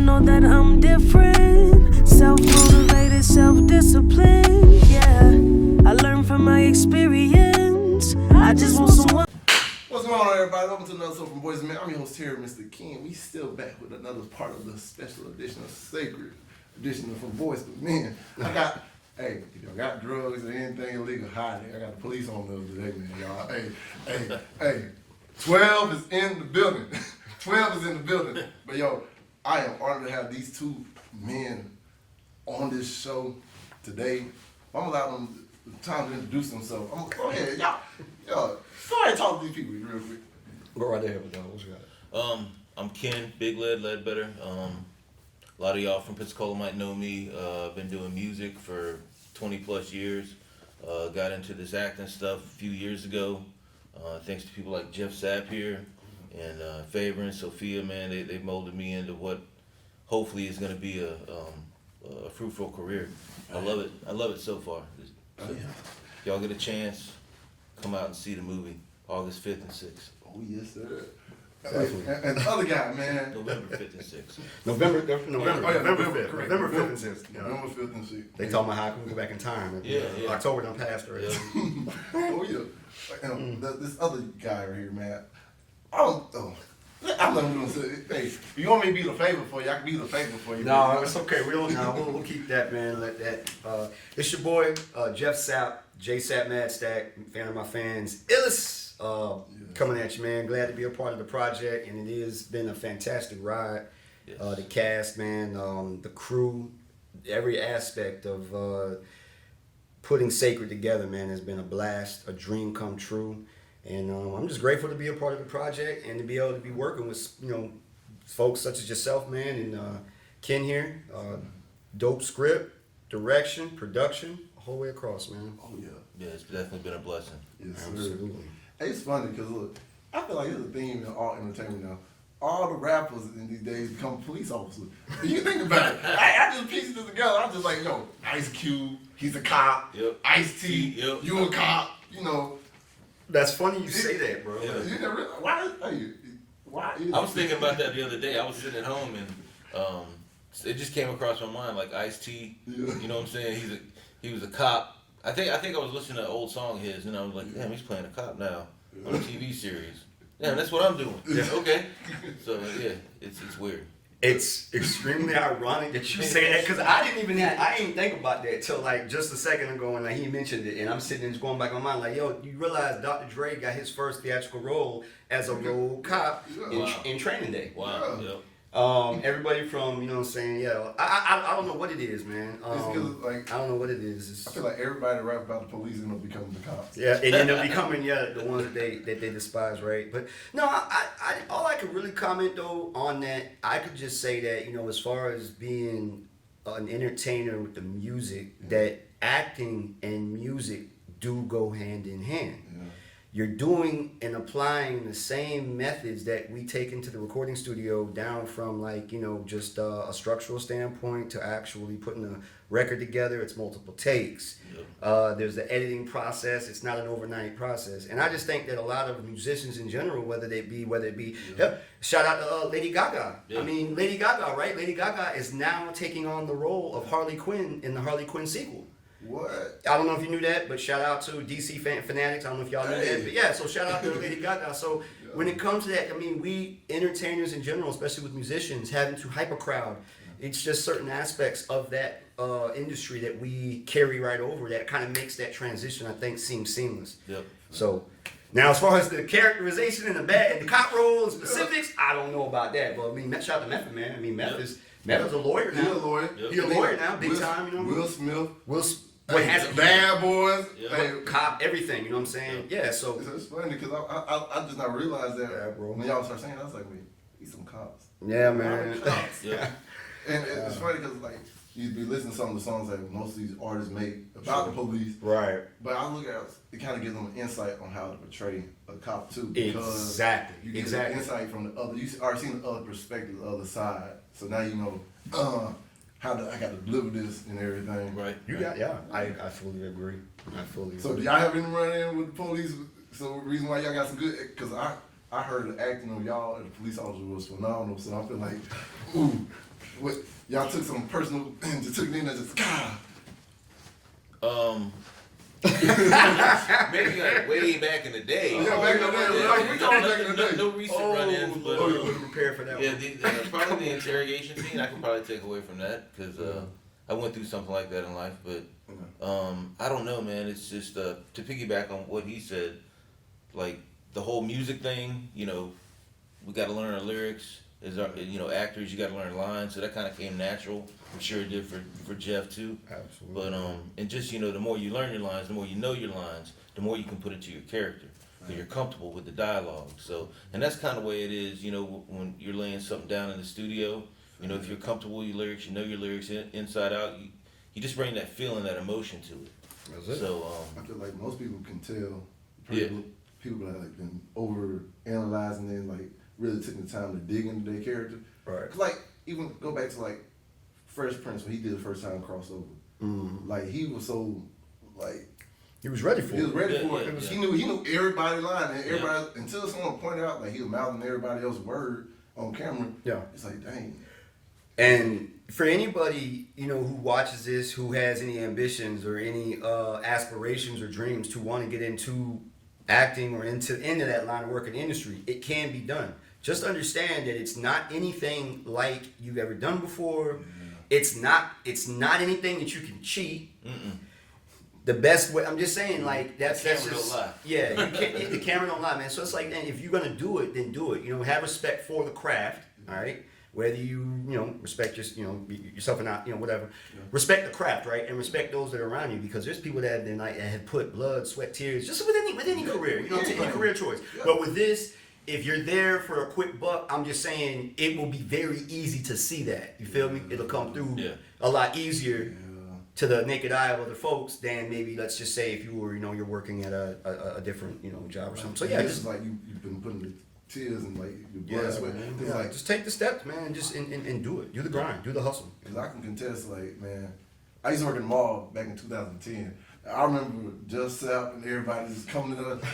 know that I'm different, self-motivated, self-disciplined, yeah. I learned from my experience. I just want someone. What's going on, everybody? Welcome to another episode from Boyz, man. I'm your host here, Mr. King. We still back with another part of the special edition of Sacred Edition from Boyz. But man, I got, hey, if y'all got drugs or anything illegal, hide it. I got the police on those today, man, y'all. Hey, 12 is in the building. 12 is in the building. But yo, I am honored to have these two men on this show today. I'm gonna allow them time to introduce themselves. Go ahead, y'all. Go ahead and talk to these people real quick. Go right ahead with that. What you got? I'm Ken, Big Ledbetter. A lot of y'all from Pensacola might know me. I've been doing music for 20 plus years. Got into this acting stuff a few years ago. Thanks to people like Sapp here and Faber and Sophia, man, they molded me into what hopefully is going to be a fruitful career. I love it. I love it so far. So, y'all get a chance, come out and see the movie August 5th and 6th. Oh, yes, sir. And the other guy, man. November 5th and 6th. November 5th. November 5th and 6th. November 5th and 6th. They talking about how can we go back in time. Yeah. October done passed already. Yeah. Oh, yeah. This other guy right here, man. I'm not going to say, hey, if you want me to be the favor for you, I can be the favor for you. No, it's okay. We'll keep that, man. Let that. It's your boy, Jeff Sapp, Sapp Mad Stack, fan of my fans. Illis. Coming at you, man. Glad to be a part of the project, and it has been a fantastic ride. Yes. The cast, man, the crew, every aspect of putting Sacred together, man, has been a blast, a dream come true. And I'm just grateful to be a part of the project and to be able to be working with, folks such as yourself, man, and Ken here. Dope script, direction, production, a whole way across, man. Oh, yeah. Yeah, it's definitely been a blessing. Yes, absolutely. Hey, it's funny because, look, I feel like there's a theme in all entertainment now. All the rappers in these days become police officers. You think about it. I just pieced this together. I'm just like, yo, Ice Cube, he's a cop. Yep. Ice-T, Yep. you a cop. That's funny you say that, bro. Yeah. You never realize, why? I was thinking about that the other day. I was sitting at home and it just came across my mind, like Ice-T. Yeah. You know what I'm saying? He was a cop. I think I was listening to an old song of his, and I was like, damn, he's playing a cop now on a TV series. Damn, that's what I'm doing. Yeah, okay. So yeah, it's weird. It's extremely ironic that you say that because I didn't think about that till like just a second ago when he mentioned it, and I'm sitting there just going back in my mind like, yo, you realize Dr. Dre got his first theatrical role as a road cop in Training Day. Wow. Yeah. Everybody from, you know what I'm saying, yeah, I don't know what it is, man. It's because, like, I don't know what it is. I feel like everybody that rap about the police end up becoming the cops. Yeah, it ended up becoming, the ones that they despise, right? But no, I all I could really comment though on that, I could just say that, as far as being an entertainer with the music, that acting and music do go hand in hand. Yeah. You're doing and applying the same methods that we take into the recording studio, down from just a structural standpoint to actually putting a record together. It's multiple takes. Yep. There's the editing process. It's not an overnight process. And I just think that a lot of musicians in general, whether it be, shout out to Lady Gaga. Yeah. I mean, Lady Gaga, right? Lady Gaga is now taking on the role of Harley Quinn in the Harley Quinn sequel. What? I don't know if you knew that, but shout out to DC fanatics. I don't know if y'all knew that, but yeah, so shout out to Lady Gaga. So when it comes to that, I mean, we entertainers in general, especially with musicians, having to hype a crowd, it's just certain aspects of that industry that we carry right over that kind of makes that transition, I think, seem seamless. Yep. So now, as far as the characterization and the cop role and specifics, I don't know about that. But I mean, shout out to Method Man. I mean, Method is a lawyer now. He's a lawyer. Yep. He's a lawyer now, big time. Will Smith. What has it? Bad Boys, cop, everything, you know what I'm saying? Yeah, so it's funny because I just not realized that bro. when y'all start saying it, I was like, wait, he's some cops. Yeah, man. Cops. Yeah. And it's funny because like you be listening to some of the songs that most of these artists make about the police, right? But I look at it kind of gives them an insight on how to portray a cop too, because you get an insight from the other. You already seen the other perspective, the other side, so now you know. I got to deliver this and everything. Right. I fully agree. So do y'all have any run-in with the police? So the reason why y'all got some good, because I heard the acting of y'all and the police officers was phenomenal. So I feel like, ooh, what y'all took some personal and just took it in and just God. Maybe like way back in the day. Yeah, back in the day. Yeah, We talking back in the day. No recent run-ins, but you were prepared for that yeah, one. probably the interrogation scene. I could probably take away from that because I went through something like that in life. But I don't know, man. It's just to piggyback on what he said, like the whole music thing. You know, we got to learn our lyrics. As our, actors, you got to learn lines. So that kind of came natural. I'm sure it did for Jeff too. Absolutely. But and just the more you learn your lines, the more you know your lines, the more you can put it to your character. Because you're comfortable with the dialogue. So, and that's kind of the way it is, when you're laying something down in the studio. If you're comfortable with your lyrics, you know your lyrics inside out. You just bring that feeling, that emotion to it. That's it. So I feel like most people can tell. Yeah. People that like been over analyzing and like really taking the time to dig into their character. Right. 'Cause like even go back to like Fresh Prince when he did the first time crossover. Mm-hmm. Like he was so like He was ready for he was it. ready for it. Yeah. He knew everybody's line and everybody until someone pointed out like he was mouthing everybody else's word on camera. Yeah. It's like dang. And for anybody, who watches this, who has any ambitions or any aspirations or dreams to want to get into acting or into that line of work in the industry, it can be done. Just understand that it's not anything like you've ever done before. It's not anything that you can cheat. Mm-mm. The best way, I'm just saying, like that's The camera just don't lie. Yeah, you can't. The camera don't lie, man. So it's like, then if you're gonna do it, then do it. Have respect for the craft. All right. Whether you respect yourself or not, whatever. Yeah. Respect the craft, right, and respect those that are around you, because there's people that have been like that have put blood, sweat, tears, just with any career, any career choice. Yeah. But with this, if you're there for a quick buck, I'm just saying it will be very easy to see that. You feel me? It'll come through a lot easier to the naked eye of other folks than maybe, let's just say, if you were you're working at a different job or something. So yeah, just like you've been putting the tears and like your blood, sweat. Yeah. Like just take the steps, man, and just and do it. Do the grind, do the hustle. Cause I can contest, like, man, I used to work in the mall back in 2010. I remember just Sapp and everybody just coming to us.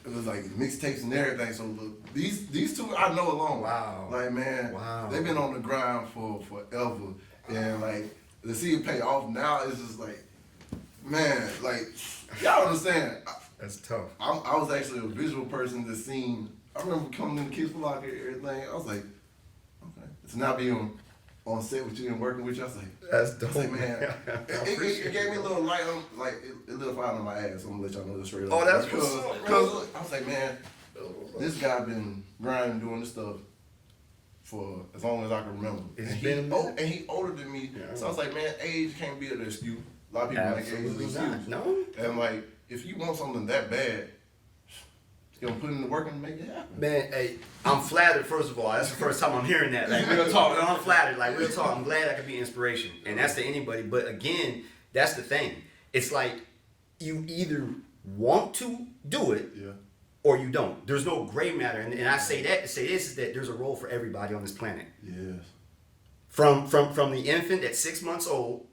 It was like mixtapes and everything. So look, these two I know alone. Wow. Like, man, they've been on the grind for forever, and like to see it pay off now is just like, man, like y'all understand. That's tough. I was actually a visual person that seen. I remember coming in the Kids Foot Locker and everything. I was like, okay. To now be on set with you and working with you, I was like, that's dope. I was like, man, it gave me a little light on, like, it lit a fire on my ass. I'm gonna let y'all know this straight up. Oh, that's because what's up, bro. I was like, man, this guy been grinding, doing this stuff for as long as I can remember. It's and he older than me, so I was like, man, age can't be an excuse. A lot of people make age an excuse. No. And like, if you want something that bad, you gonna put in the work and make it happen. Man, hey, I'm flattered, first of all. That's the first time I'm hearing that. Like, real talk. I'm flattered. Like, real talk. I'm glad I could be inspiration. And that's to anybody. But again, that's the thing. It's like you either want to do it or you don't. There's no gray matter. And I say that to say this is that there's a role for everybody on this planet. Yes. From the infant at 6 months old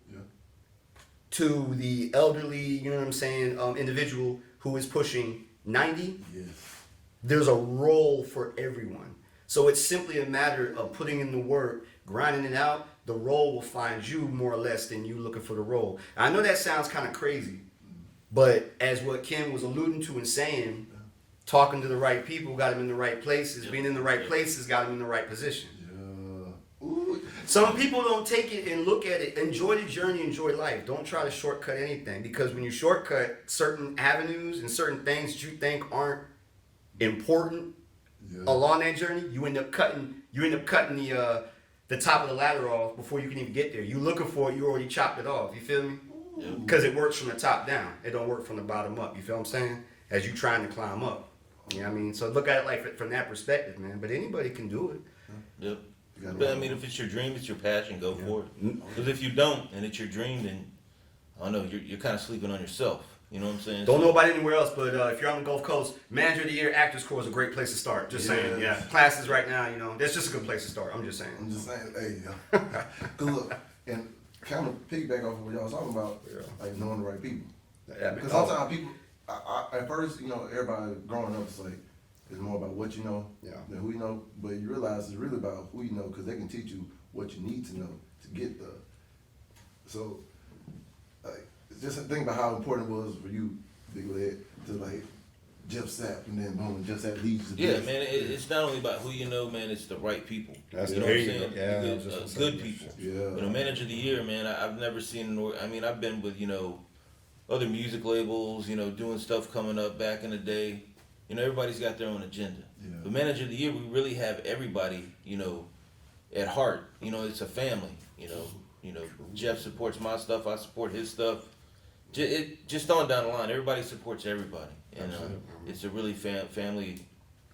to the elderly, individual who is pushing 90, there's a role for everyone. So it's simply a matter of putting in the work, grinding it out. The role will find you more or less than you looking for the role. I know that sounds kind of crazy, but as what Ken was alluding to and saying, talking to the right people got him in the right places. Being in the right places got him in the right position. Some people don't take it and look at it. Enjoy the journey, enjoy life. Don't try to shortcut anything, because when you shortcut certain avenues and certain things that you think aren't important along that journey, you end up cutting the top of the ladder off before you can even get there. You looking for it, you already chopped it off. You feel me? Because it works from the top down. It don't work from the bottom up. You feel what I'm saying? As you trying to climb up. You know what I mean? So look at it like from that perspective, man. But anybody can do it. Yep. But I mean, if it's your dream, it's your passion, go for it. Because if you don't, and it's your dream, then I don't know, you're kind of sleeping on yourself. You know what I'm saying? Don't know about anywhere else, but if you're on the Gulf Coast, Manager of the Year, Actors Corps is a great place to start. Just saying, classes right now, that's just a good place to start. I'm just saying. Hey, cause look, and kind of piggyback off of what y'all was talking about, like knowing the right people. Because sometimes people, at first, everybody growing up, it's like, it's more about what you know than who you know. But you realize it's really about who you know because they can teach you what you need to know to get there. So, like, just think about how important it was for you, Big Led, to like Jeff Sapp, and then boom, Jeff Sapp leads to Yeah, this. man, it's not only about who you know, man. It's the right people. That's you know there what I'm you saying? go. Yeah, Good people. Yeah. You know, manager of the year, man. I've never seen. I mean, I've been with other music labels. Doing stuff coming up back in the day. Everybody's got their own agenda. Yeah. But manager of the year, we really have everybody. At heart. It's a family. Jeff supports my stuff. I support his stuff. Just on down the line, everybody supports everybody, and it's a really family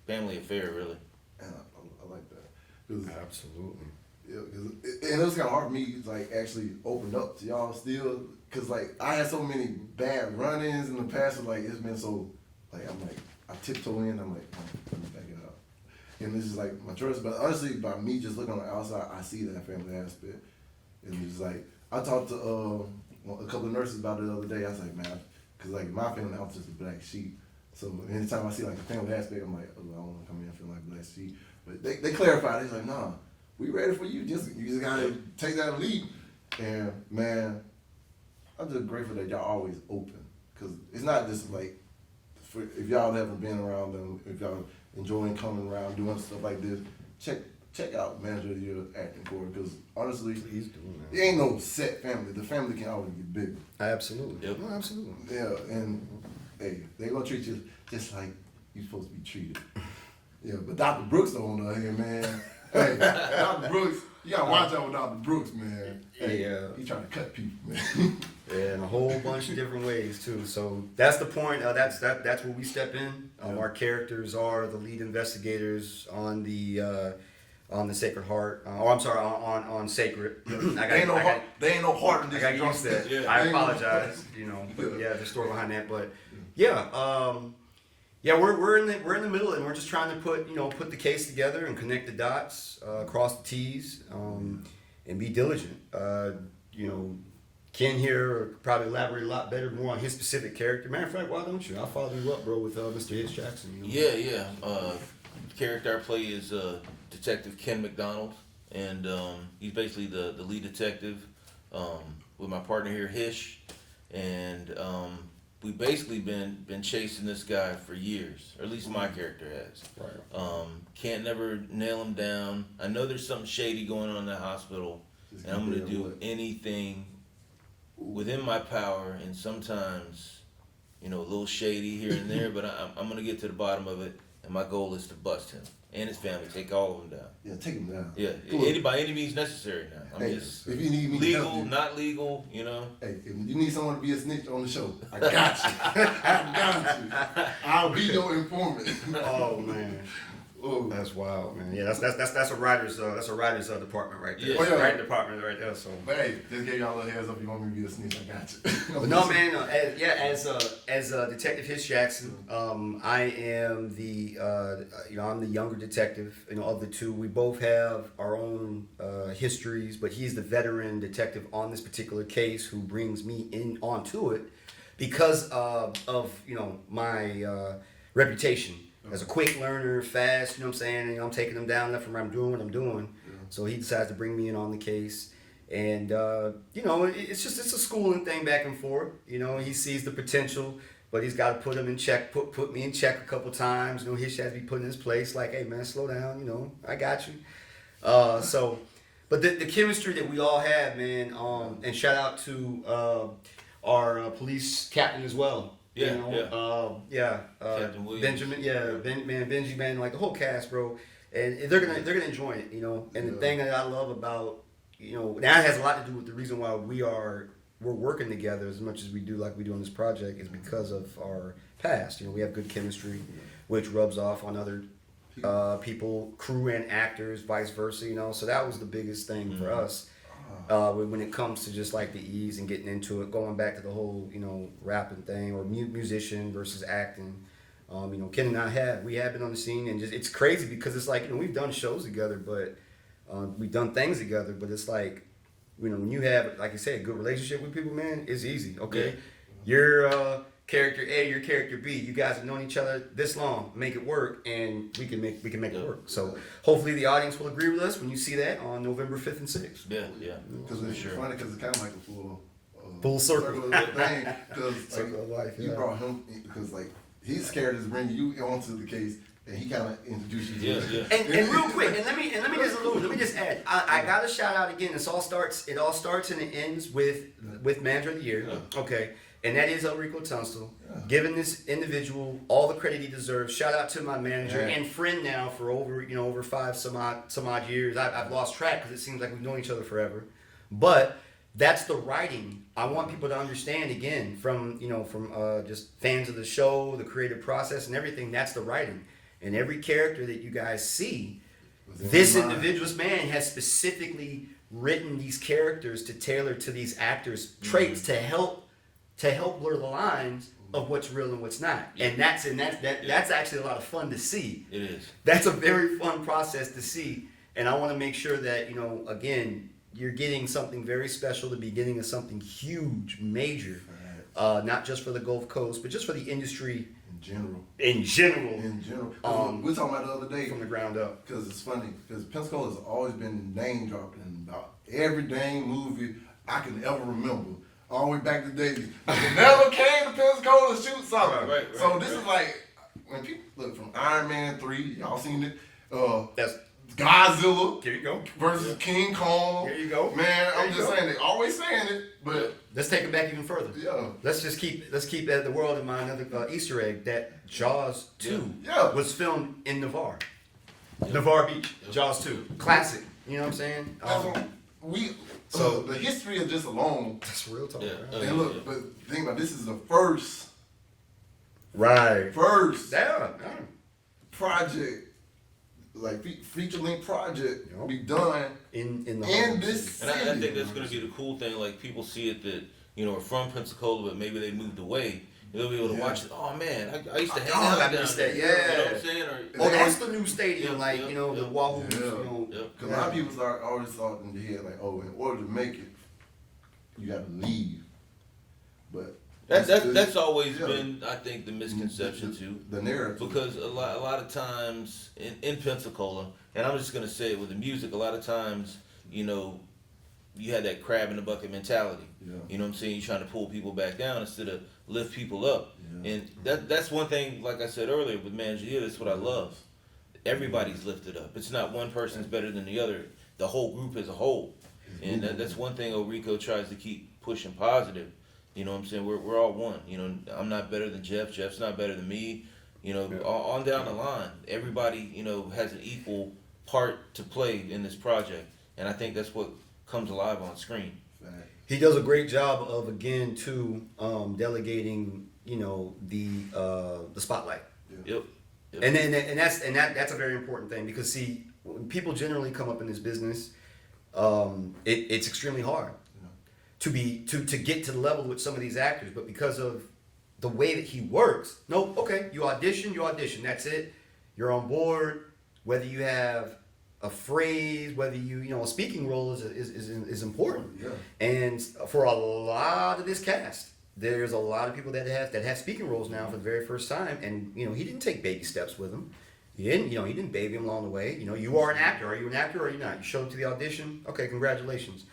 affair, really. And I like that. 'Cause, Absolutely. yeah, and it was kind of hard for me to like actually open up to y'all still, cause like I had so many bad run-ins in the past. So, like it's been so like I tiptoe in. I'm like, let me back it up. And this is like my choice, but honestly, by me just looking on the outside, I see that family aspect. And it's like I talked to a couple of nurses about it the other day. I was like, man, because like my family, I'm just a black sheep. So anytime I see like a family aspect, I'm like, oh, I don't want to come in feeling like a black sheep. But they clarified. They're like, nah, we ready for you. You just gotta take that leap. And man, I'm just grateful that y'all always open, because it's not just like if y'all haven't been around them, if y'all enjoying coming around doing stuff like this, check out Manager of the Year acting for it, because honestly, Please do, man. it ain't no set family. The family can always get bigger. Absolutely. Yep. No, absolutely. Yeah, and hey, they gonna treat you just like you supposed to be treated. Yeah, but Dr. Brooks on the other hand, man. Hey, Dr. Brooks, you gotta watch out with Dr. Brooks, man. Hey, Yeah. he trying to cut people, man. Yeah, in a whole bunch of different ways too. So that's the point. That's where we step in. Our characters are the lead investigators on the Sacred Heart. On Sacred. They ain't no heart in I this. got used to that. Yeah. I apologize. But yeah, the story behind that. But yeah, we're in the middle, and we're just trying to put the case together and connect the dots, cross the T's, and be diligent. Ken here will probably elaborate a lot better, more on his specific character. Matter of fact, why don't you? I'll follow you up, bro, with Mr. Hitch Jackson. Yeah. The character I play is Detective Ken McDonald, and he's basically the lead detective with my partner here, Hish, and we basically been chasing this guy for years, or at least my character has. Right. Can't never nail him down. I know there's something shady going on in that hospital, and I'm gonna do anything within my power, and sometimes, a little shady here and there, but I'm gonna get to the bottom of it, and my goal is to bust him and his family, take all of them down. Yeah, take him down. Yeah, Cool. by any means necessary now. I'm Hey, just if you need me to help legal, you, not legal, hey, if you need someone to be a snitch on the show, I got you. I got you. I'll be your informant. Oh man. Oh. That's wild, man. Yeah, that's a writer's department right there. Yeah. Oh, yeah. Writing department right there. So. But hey, just gave y'all a little heads up. You want me to be a snitch? I got you. But no, man. As Detective Hitch Jackson, I am I'm the younger detective. Of the two, we both have our own histories, but he's the veteran detective on this particular case who brings me in onto it because of my reputation. As a quick learner, fast, you know what I'm saying? And I'm taking them down left and right. I'm doing what I'm doing. Yeah. So he decides to bring me in on the case. And, it's a schooling thing back and forth. He sees the potential, but he's got to put him in check, put me in check a couple times. He has to be put in his place. Like, hey, man, slow down. I got you. But the chemistry that we all have, man, and shout out to our police captain as well. Captain Williams. Benjamin, Benji, man, like the whole cast, bro, and they're gonna enjoy it, And the thing that I love about, that has a lot to do with the reason why we're working together as much as we do, like we do on this project, is because of our past. We have good chemistry, which rubs off on other people, crew and actors, vice versa. So that was the biggest thing for us. When it comes to just like the ease and getting into it, going back to the whole, rapping thing or musician versus acting. Ken and I have been on the scene, and it's crazy because it's like, we've done shows together, but we've done things together, but it's like, when you have, like you said, a good relationship with people, man, it's easy. Okay. Yeah. You're character A, your character B. You guys have known each other this long. Make it work, and we can make it work. So hopefully the audience will agree with us when you see that on November 5th and 6th. Yeah. Because it's funny because it's kind of like a Full circle thing. Because circle of life. you brought him because like his characters bring you onto the case, and he kind of introduced you to it. And real quick, and let me just add. I got to shout out again. It all starts and it ends with Manager of the Year. Yeah. Okay. And that is Ulrico Tunstall, Yeah. giving this individual all the credit he deserves. Shout out to my manager Yeah. and friend now for over 5 some odd years. I've lost track because it seems like we've known each other forever. But that's the writing. I want people to understand again from just fans of the show, the creative process and everything. That's the writing. And every character that you guys see, this individual's man has specifically written these characters to tailor to these actors' traits to help blur the lines of what's real and what's not. And that's actually a lot of fun to see. It is. That's a very fun process to see. And I want to make sure that, again, you're getting something very special, the beginning of something huge, major, not just for the Gulf Coast, but just for the industry in general. We were talking about the other day from the ground up. because it's funny because Pensacola has always been name dropped in about every dang movie I can ever remember. All the way back to the days. They never came to Pensacola to shoot something. Right, so this is like when people look from Iron Man 3, y'all seen it? That's Godzilla Here you go. versus King Kong. Here you go. Man, I'm There you just go. saying they always saying it, but Let's take it back even further. yeah. Let's keep the world in mind. Another Easter egg that Jaws 2 Yeah. was filmed in Navarre. Navarre Beach. Jaws 2. Classic. You know what I'm saying? That's what we so- the history of this alone. That's real talk. Yeah. Right? And look, but think about this is the first Right. Yeah. project, like feature length project, Yup. be done In the in home this city. city. And I think that's going to be the cool thing. Like people see it that are from Pensacola, but maybe they moved away. They'll be able to Yeah. watch it. Oh man, I used to hang Oh, out that down new there. state, You know yeah. what I'm saying? Oh, that's the new stadium, Yeah, like yeah, the yeah. Wahoo. Yeah. Because a lot of people always thought in their head like, oh, in order to make it, you got to leave. But That's always yeah. been, I think, the misconception too. The narrative. Because a lot of times in Pensacola, and I'm just gonna say it with the music, a lot of times, you had that crab in the bucket mentality. Yeah. You know what I'm saying? You're trying to pull people back down instead of lift people up. Yeah. And that's one thing, like I said earlier, with Manager Here, that's what I love. Everybody's lifted up. It's not one person's better than the other. The whole group as a whole. And that's one thing Ulrico tries to keep pushing positive. You know what I'm saying? We're all one. I'm not better than Jeff. Jeff's not better than me. On down the line, everybody, has an equal part to play in this project. And I think that's what comes alive on screen. He does a great job of again too delegating the spotlight. Yep. And that's a very important thing because see when people generally come up in this business, it's extremely hard to get to the level with some of these actors, but because of the way that he works, you audition, that's it. You're on board, whether you have a phrase, whether a speaking role is important. Yeah. And for a lot of this cast, there's a lot of people that have speaking roles now for the very first time, and he didn't take baby steps with them. He didn't baby him along the way. You are an actor. Are you an actor or are you not? You showed up to the audition. Okay, congratulations.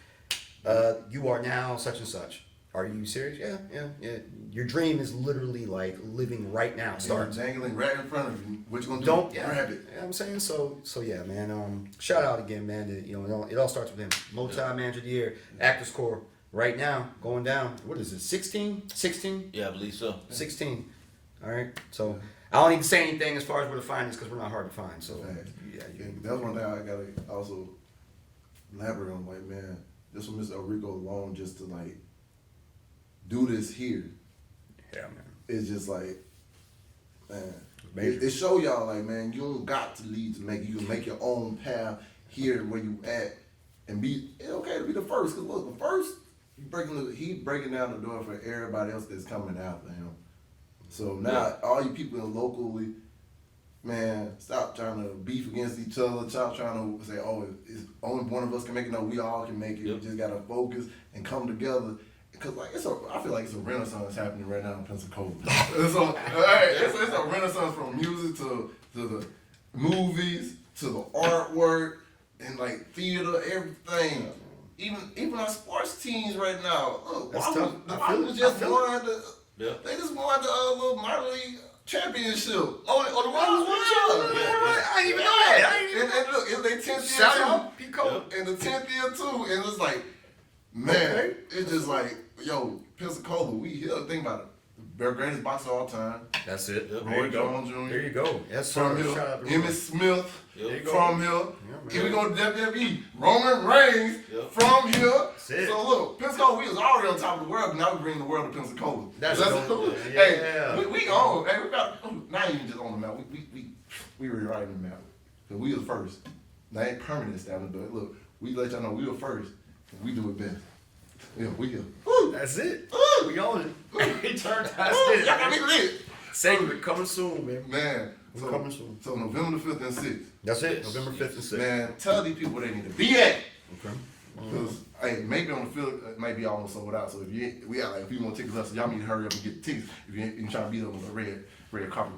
You are now such and such. Are you serious? Yeah. Your dream is literally like living right now. It starts. Dangling right in front of you. What you gonna do? Don't grab it. Yeah, I'm saying so yeah, man. Shout out again, man. It all starts with him. Multi-manager of the year, Actors Corps. Right now, going down. What is it? 16? Yeah, I believe so. 16. All right. So I don't need to say anything as far as where to find this because we're not hard to find. So yeah. That's one thing I gotta also elaborate on. Like, man, this one, Mr. Ulrico alone, just to like do this here. Yeah, man. It's just like, man, Major. it show y'all like, man, you don't got to lead to make it. You can make your own path here where you at, and it's okay to be the first. Cause look, the first he breaking down the door for everybody else that's coming after him. So now all you people locally, man, stop trying to beef against each other. Stop trying to say, oh, it's only one of us can make it. No, we all can make it. Yep. We just gotta focus and come together Cause like I feel like it's a renaissance happening right now in Pensacola. It's a renaissance from music to the movies to the artwork and like theater, everything. Even our sports teams right now. Look, That's tough. Washington just won they just won the little minor league championship. The Washington I didn't even know that. And look, it's their 10th year Shout too. out, Pico. And the 10th year too. And it's like, man, it's just like, yo, Pensacola, we here. Think about it. Their greatest boxer of all time. That's it. Roy Jones Jr. There you go. That's From Shout here. out to Emmitt Roy. Smith. Yep. From here. man. If we go to WWE, Roman Reigns. Yep. From here. That's it. So look, Pensacola, we was already on top of the world, but now we bring the world to Pensacola. That's cool. dope. Hey, Yeah. we own. Hey, we got not even just on the map. We rewriting the map. Cause we was first. That ain't permanent establishment, but look, we let y'all know we were first. And we do it best. Yeah, we here. Woo! That's it. Woo! We on it. We turned Woo! Y'all got me lit. Sacred coming soon, man. Man, We're coming soon. So November the 5th and 6th. That's it. November 5th and 6th. Man, tell these people where they need to be at. Okay. Because hey, maybe on the field it might be almost sold out. So if we got like a few more tickets left, so y'all need to hurry up and get the tickets. If you trying to be there with a red carpet,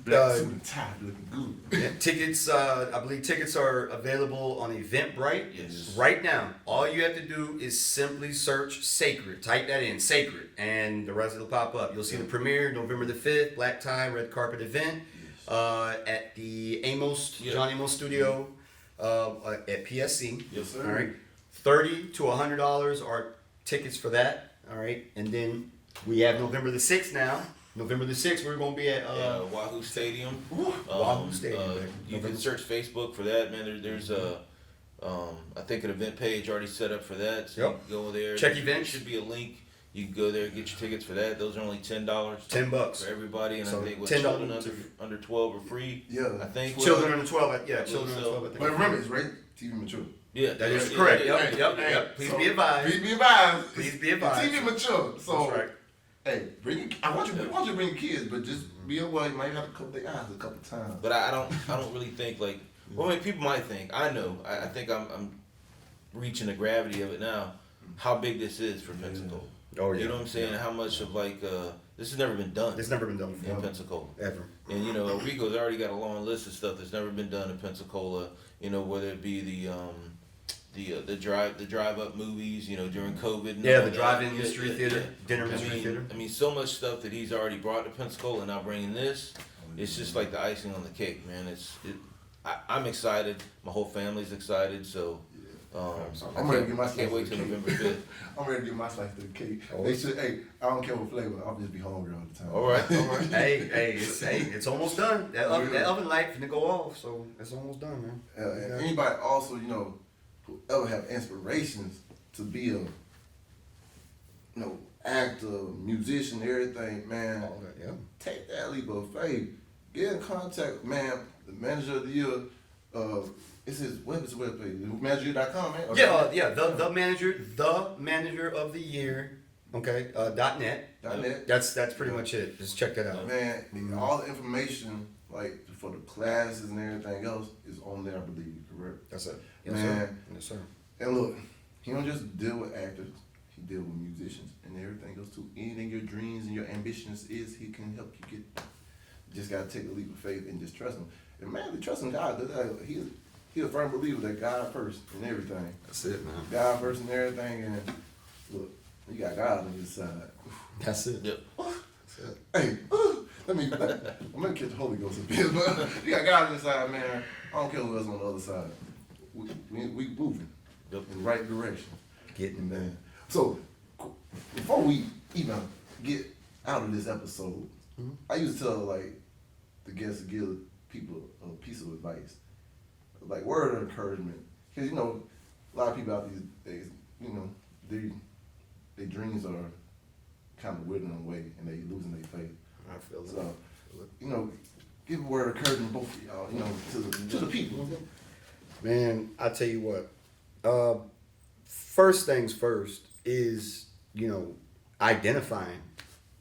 black suit and tie, looking good. Yeah, tickets, I believe tickets are available on Eventbrite. Yes. Right now, all you have to do is simply search Sacred. Type that in, Sacred, and the rest will pop up. You'll see the premiere November the 5th, black tie, red carpet event at the John Amos Studio at PSC. Yes, sir. All right. $30 to $100 are tickets for that. All right. And then we have November the 6th now. November the 6th, we're going to be at Wahoo Stadium. Wahoo Stadium. You can search Facebook for that, man. There's a, I think an event page already set up for that. So you can go there. Check There events. should be a link. You can go there and get your tickets for that. Those are only $10. $10 for everybody, and So I think $10 children under 12 are free. Yeah. I think Children under 12. Yeah, children under 12. I think. But remember, it's rated TV mature. Yeah, That is yeah, correct. yeah, Yep. yeah. Please be advised. Please be advised. Please be advised. TV mature. So, That's right. hey, I want you to bring your kids, but just be aware. You might have to cover their eyes a couple times. But I don't really think like. Well, I mean, people might think. I know. I think I'm reaching the gravity of it now. How big this is for Pensacola. Oh yeah. You know what I'm saying? How much of like this has never been done It's never been done before. in Pensacola. Ever. And you know, Rico's already got a long list of stuff that's never been done in Pensacola. You know, whether it be the drive up movies. You know, during COVID. And Yeah, all the that. drive-in Yeah, mystery yeah, theater, yeah. dinner mystery theater. I mean, so much stuff that he's already brought to Pensacola, and now bringing this. It's just like the icing on the cake, man. I'm excited. My whole family's excited. So. I'm ready to get my I can't wait till November 5th. I'm ready to get my slice of the cake. Oh. They should. Hey, I don't care what flavor. I'll just be hungry all the time. All right. It's almost done. That oven light finna go off, so it's almost done, man. And anybody also, whoever have inspirations to be a, actor, musician, everything, man. All that, yeah. Take that leap of faith. Get in contact, man. The manager of the year. It's his webpage. Manager.com, man. The manager of the year. Okay. .net. .net. That's pretty much it. Just check that out. Man, all the information like for the classes and everything else is on there. I believe, correct? That's it. Man. Yes, sir. And look, he don't just deal with actors. He deal with musicians and everything else too. Anything your dreams and your ambitions is, he can help you get. You just gotta take a leap of faith and just trust him. And man, we trust in God. He's a firm believer that God first in everything. That's it, man. God first in everything, and look, you got God on your side. That's it. Yep. Hey, I'm gonna catch the Holy Ghost a bit, but you got God on your side, man. I don't care who else on the other side. We moving in the right direction. Getting Man. So, before we even get out of this episode, I used to tell the guests to give people a piece of advice, like word of encouragement, because a lot of people out these days, their dreams are kind of withering away and they losing their faith. I feel it. So, give a word of encouragement both of y'all, to the people. Man, I tell you what. First things first is identifying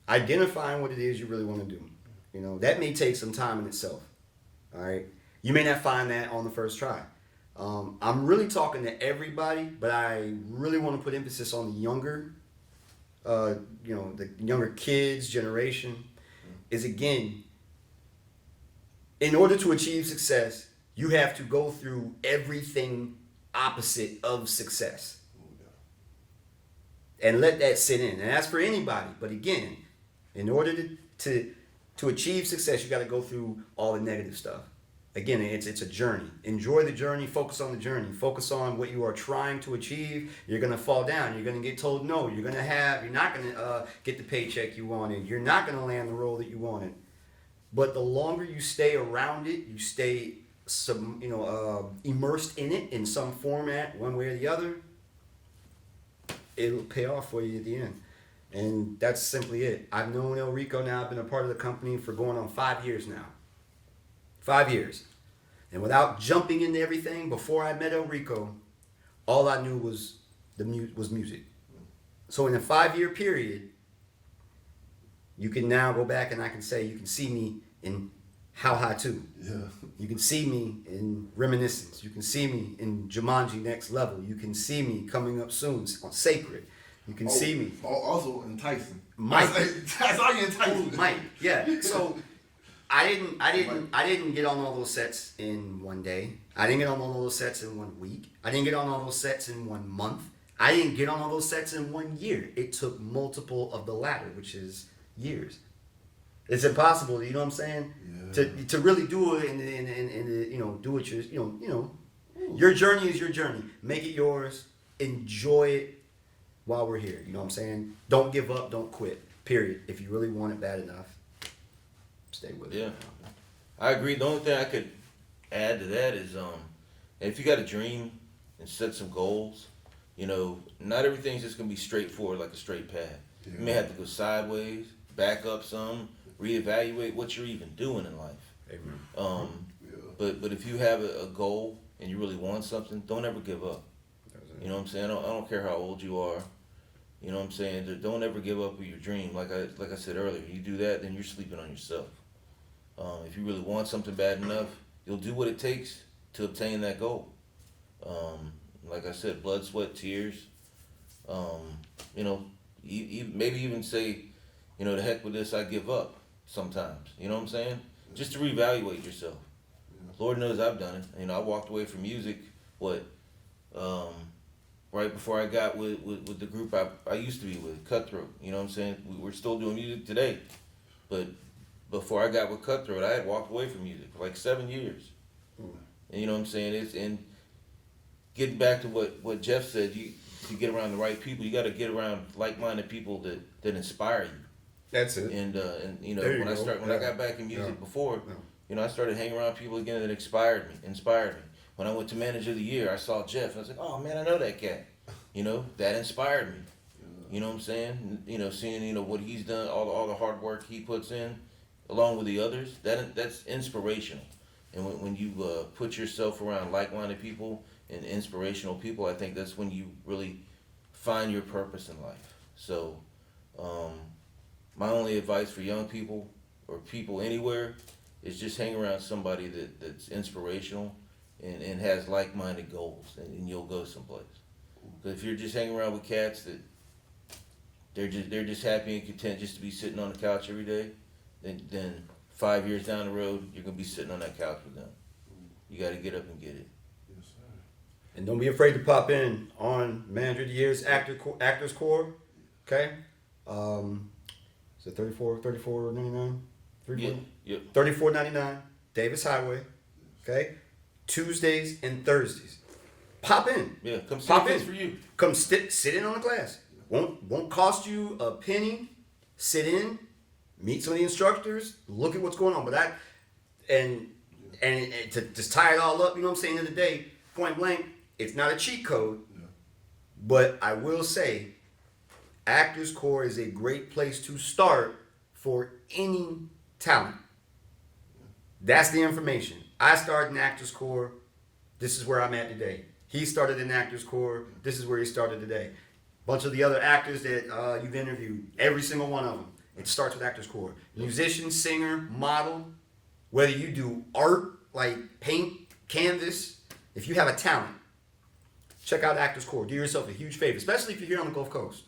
what it is you really want to do. That may take some time in itself. All right, you may not find that on the first try. I'm really talking to everybody, but I really want to put emphasis on the younger the younger kids generation, is again, in order to achieve success, you have to go through everything opposite of success. And let that sit in. And that's for anybody. But again, in order to achieve success, you got to go through all the negative stuff. Again, it's a journey. Enjoy the journey. Focus on the journey. Focus on what you are trying to achieve. You're gonna fall down. You're gonna get told no. You're not gonna get the paycheck you wanted. You're not gonna land the role that you wanted. But the longer you stay around it, you stay immersed in it in some format, one way or the other, it'll pay off for you at the end. And that's simply it. I've known El Rico now. I've been a part of the company for going on 5 years now. 5 years. And without jumping into everything, before I met El Rico, all I knew was music. So in a 5-year period, you can now go back and I can say, you can see me in How High 2. Yeah. You can see me in Reminiscence. You can see me in Jumanji Next Level. You can see me coming up soon on Sacred. You can see me. Also enticing. Mike. That's all you enticing. Mike. Yeah. So I didn't get on all those sets in one day. I didn't get on all those sets in 1 week. I didn't get on all those sets in 1 month. I didn't get on all those sets in 1 year. It took multiple of the latter, which is years. It's impossible, you know what I'm saying? Yeah. To really do it and do it your journey is your journey. Make it yours. Enjoy it while we're here. You know what I'm saying? Don't give up, don't quit. Period. If you really want it bad enough, stay with it. Yeah. I agree. The only thing I could add to that is if you got a dream and set some goals, not everything's just gonna be straightforward like a straight path. Yeah. You may have to go sideways, back up some, reevaluate what you're even doing in life. Amen. But if you have a goal and you really want something, don't ever give up. You know what I'm saying? I don't care how old you are. You know what I'm saying? Don't ever give up with your dream. Like I said earlier, you do that, then you're sleeping on yourself. If you really want something bad enough, you'll do what it takes to obtain that goal. Like I said, blood, sweat, tears. Maybe even say, the heck with this, I give up sometimes. You know what I'm saying? Just to reevaluate yourself. Lord knows I've done it. I walked away from music, right before I got with the group I used to be with, Cutthroat. You know what I'm saying? We're still doing music today. But before I got with Cutthroat, I had walked away from music for like 7 years. And you know what I'm saying? And getting back to what Jeff said, you get around the right people. You got to get around like-minded people that inspire you. That's it. And when I got back in music before, I started hanging around people again that inspired me. When I went to Manager of the Year, I saw Jeff. And I was like, oh man, I know that cat. That inspired me. You know what I'm saying? Seeing what he's done, all the hard work he puts in, along with the others, that's inspirational. And when you put yourself around like-minded people and inspirational people, I think that's when you really find your purpose in life. So, my only advice for young people or people anywhere is just hang around somebody that's inspirational and has like-minded goals, and you'll go someplace. But if you're just hanging around with cats that they're just happy and content just to be sitting on the couch every day, then 5 years down the road, you're gonna be sitting on that couch with them. You got to get up and get it. Yes, sir. And don't be afraid to pop in on Manager of the Year's Actors Core. Okay. Is it $34.99? Yep. $34.99. Davis Highway. Okay. Tuesdays and Thursdays. Pop in. Yeah, come sit Pop in in for you. Come sit in on the class. Won't cost you a penny. Sit in, meet some of the instructors, look at what's going on. But and to just tie it all up, you know what I'm saying? End of the day, point blank, it's not a cheat code. Yeah. But I will say, Actors Core is a great place to start for any talent. That's the information. I started in Actors Core. This is where I'm at today. He started in Actors Core. This is where he started today. Bunch of the other actors that you've interviewed, every single one of them, it starts with Actors Core. Musician, singer, model, whether you do art, like paint, canvas, if you have a talent, check out Actors Core. Do yourself a huge favor, especially if you're here on the Gulf Coast.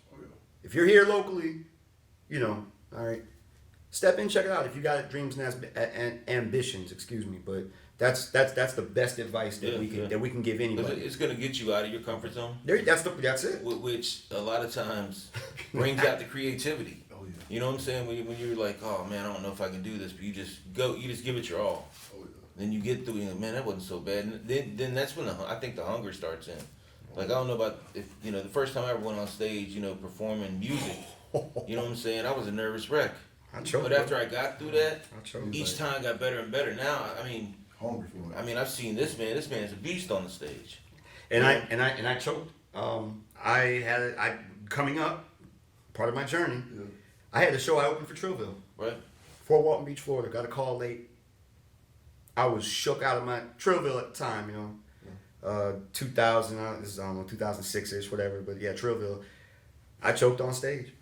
if you're here locally, you know, all right, step in, check it out. If you got dreams and ambitions, excuse me, but that's the best advice that we can give anybody. It's gonna get you out of your comfort zone. That's it. Which a lot of times brings out the creativity. Oh yeah. You know what I'm saying? When you're like, oh man, I don't know if I can do this, but you just give it your all. Oh yeah. Then you get through, man, that wasn't so bad. And then that's when I think the hunger starts in. Like, I don't know about if, you know, the first time I ever went on stage, you know, performing music, you know what I'm saying? I was a nervous wreck. But after I got through that, each time got better and better. Now, I mean, hungry for it. I mean, I've seen this man. This man's a beast on the stage. And I choked. I coming up, part of my journey. Yeah. I had a show I opened for Trillville. Right? Fort Walton Beach, Florida. Got a call late. I was shook out of my Trillville at the time, you know. 2000, this is, I don't know, 2006-ish, whatever. But yeah, Trillville. I choked on stage.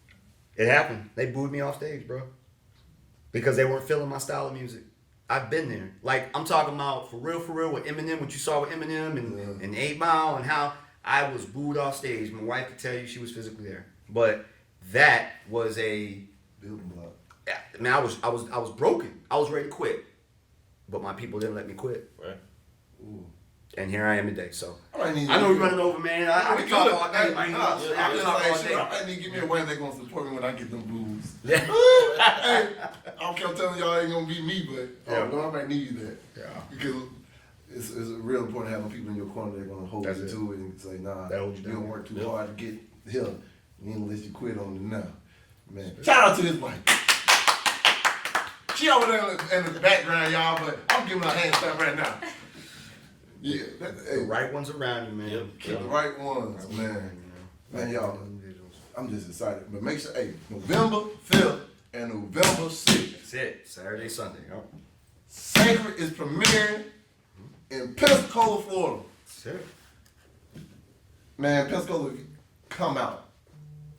It happened. They booed me off stage, bro. Because they weren't feeling my style of music. I've been there. Like, I'm talking about for real, with Eminem, what you saw with Eminem and 8 Mile and how I was booed off stage. My wife could tell you she was physically there. But that was a building block. I mean, I was broken. I was ready to quit. But my people didn't let me quit. Right. Ooh. And here I am today. So I know we're running over, man. I can talk all day. I might need to give me a way they're gonna support me when I get them booze. Yeah. Hey, I don't care telling y'all ain't gonna be me, but I might need that. Yeah. Because it's real important having people in your corner that are gonna hold That's you it. to it and say, nah, That holds you you down. don't work too hard to get here. You ain't gonna let you quit on it now. Man. Shout out to his wife. She over there in the background, y'all, but I'm giving her a hand clap right now. Yeah, The right ones around you, man. Yep. keep the right ones, man. Man, y'all, I'm just excited. But make sure, hey, November 5th and November 6th. That's it. Saturday, Sunday. Yo. Sacred is premiering in Pensacola, Florida. That's it. Man, Pensacola, come out.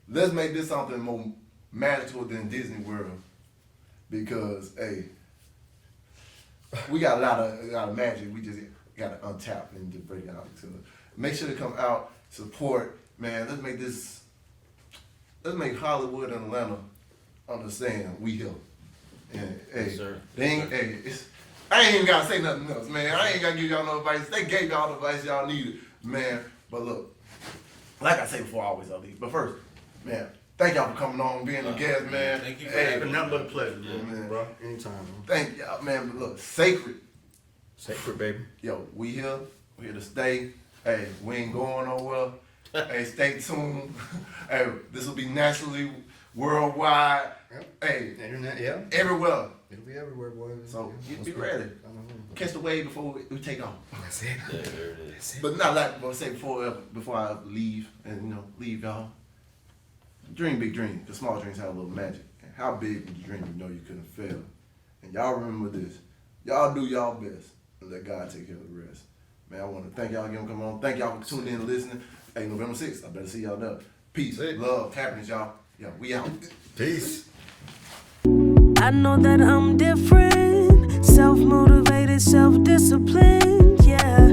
Let's make this something more magical than Disney World. Because, hey, we got a lot of magic. We just got to untap and just break it out. So make sure to come out, support. Man, let's make Hollywood and Atlanta understand we here. And, hey, Yes, sir. I ain't even got to say nothing else, man. I ain't got to give y'all no advice. They gave y'all the advice y'all needed, man. But look, like I say before, I always leave. But first, man, thank y'all for coming on, being a guest, man. Thank you for Hey, It's been nothing but a pleasure, man. bro. Anytime, man. Thank y'all, man. But look, Sacred. Sacred, baby. Yo, we here. We here to stay. Hey, we ain't going nowhere. Hey, stay tuned. Hey, this will be nationally, worldwide. Yep. Hey, Internet, yeah. everywhere. It'll be everywhere, boy. So Yeah. be ready. Catch the wave before we take off. That's it. Yeah, there it is. That's it. But not like I'm gonna say before I leave and leave y'all. Dream big dreams. The small dreams have a little magic. And how big would you dream you know you couldn't fail? And y'all remember this. Y'all do y'all best and let God take care of the rest. Man, I want to thank y'all again for coming on. Thank y'all for tuning in and listening. Hey, November 6th, I better see y'all there. Peace, love, happiness, y'all. Yo, we out. Peace. I know that I'm different, self-motivated, self-disciplined, yeah.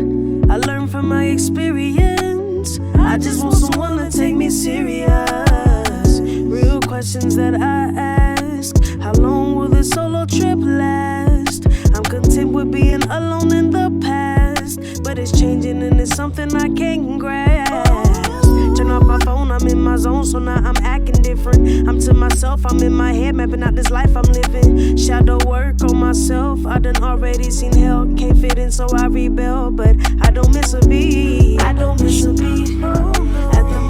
I learned from my experience. I just want someone to take me serious. Real questions that I ask. How long will this solo trip last? I'm content with being alone in the past, but it's changing and it's something I can't grasp. Turn off my phone, I'm in my zone, so now I'm acting different. I'm to myself, I'm in my head, mapping out this life I'm living. Shadow work on myself, I done already seen hell. Can't fit in, so I rebel, but I don't miss a beat. I don't miss a beat.